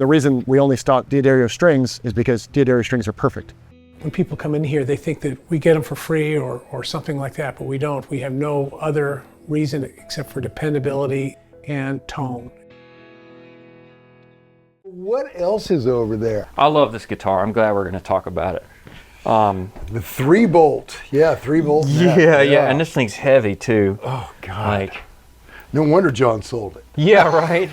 The reason we only stock Diodario strings is because Diodario strings are perfect. When people come in here, they think that we get them for free or something like that, but we don't. We have no other reason except for dependability and tone. What else is over there? I love this guitar. I'm glad we're going to talk about it. The 3-bolt. Yeah, 3-bolt. Yeah, and this thing's heavy too. Oh, God. Like, no wonder John sold it. yeah, right.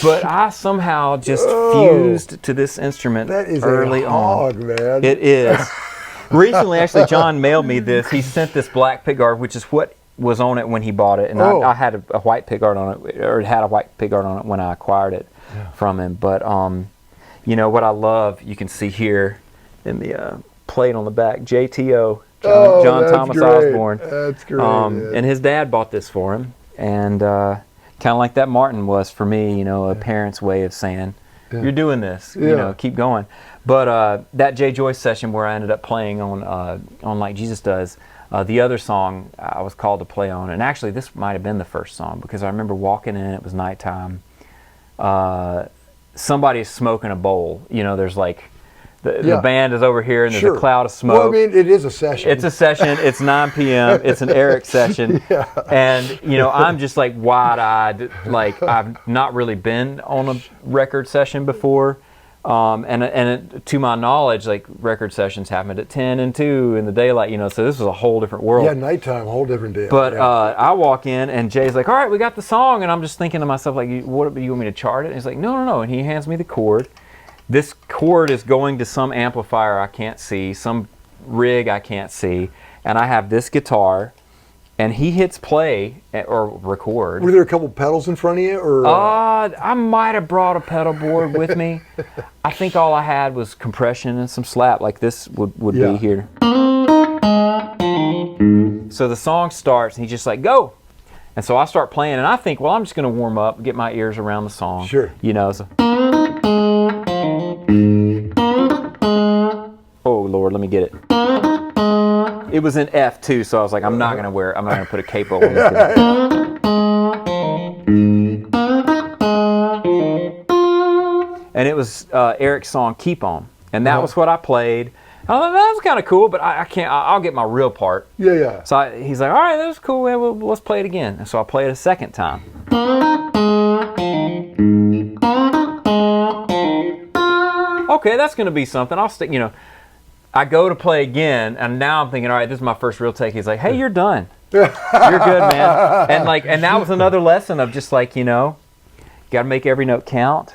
But I somehow just fused to this instrument That is early a hog, on. man. It is. Recently, actually, John mailed me this. He sent this black pickguard, which is what was on it when he bought it, and I had a white pickguard on it, or it had a white pickguard on it when I acquired it from him. But you know what I love? You can see here in the plate on the back, JTO, John Thomas great. Osborne. That's great. And his dad bought this for him, and kind of like that Martin was for me, you know, a parent's way of saying, "You're doing this, you know, keep going." But that Jay Joyce session where I ended up playing on Like Jesus Does, the other song I was called to play on, and actually this might have been the first song because I remember walking in, it was nighttime. Somebody's smoking a bowl. You know, there's like the band is over here and there's a cloud of smoke. Well, I mean, it is a session. It's a session. It's 9 p.m. It's an Eric session. And, you know, I'm just like wide-eyed. Like, I've not really been on a record session before. To my knowledge, like, record sessions happened at 10 and 2 in the daylight, you know, so this was a whole different world. Yeah, nighttime, whole different deal. But I walk in and Jay's like, all right, we got the song. And I'm just thinking to myself, like, what do you want me to chart it? And he's like, no. And he hands me the chord. This chord is going to some amplifier I can't see, some rig I can't see, and I have this guitar, and he hits play or record. Were there a couple pedals in front of you, or? I might have brought a pedal board with me. I think all I had was compression and some slap, like this would be here. So the song starts, and he's just like, go! And so I start playing, and I think, well, I'm just going to warm up, get my ears around the song. Sure. You know, so. Oh Lord, let me get it. It was in F too, so I was like, I'm not gonna put a capo on this. And it was Eric's song "Keep On," and that was what I played. I thought that was kind of cool, but I can't. I'll get my real part. Yeah. So he's like, all right, that was cool. Well, let's play it again. And so I played it a second time. Okay, that's going to be something. I'll stick, you know. I go to play again, and now I'm thinking, all right, this is my first real take. He's like, hey, you're done. You're good, man. And that was another lesson of just like, you know, you got to make every note count.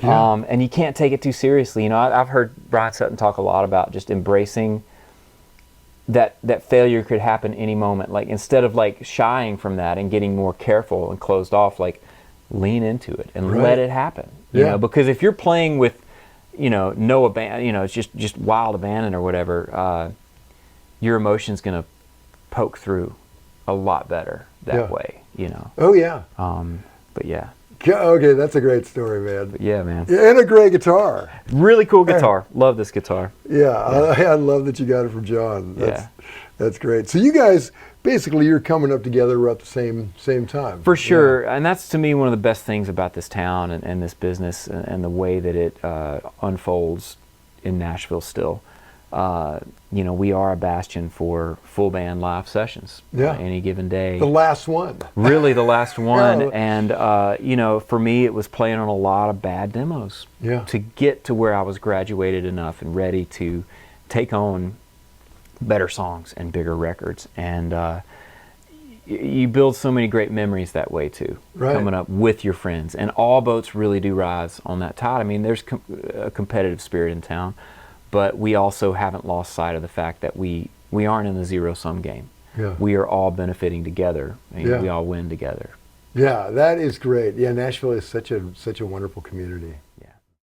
And you can't take it too seriously. You know, I've heard Brian Sutton talk a lot about just embracing that failure could happen any moment. Like, instead of like shying from that and getting more careful and closed off, like, lean into it and let it happen. You know, because if you're playing with, you know, no abandon, you know, it's just wild abandon or whatever, your emotion's going to poke through a lot better that way, you know. Oh, yeah. But yeah. Okay, that's a great story, man. But yeah, man. And a great guitar. Really cool guitar. Love this guitar. Yeah, I love that you got it from John. That's great. So you guys, basically, you're coming up together at the same time. For sure, and that's to me one of the best things about this town and this business and the way that it unfolds in Nashville still. You know, we are a bastion for full band live sessions any given day. The last one. Really the last one. And, you know, for me it was playing on a lot of bad demos to get to where I was graduated enough and ready to take on better songs and bigger records. And you build so many great memories that way too, coming up with your friends. And all boats really do rise on that tide. I mean, there's a competitive spirit in town. But we also haven't lost sight of the fact that we aren't in the zero-sum game. We are all benefiting together, and we all win together. Yeah, that is great. Yeah, Nashville is such a wonderful community.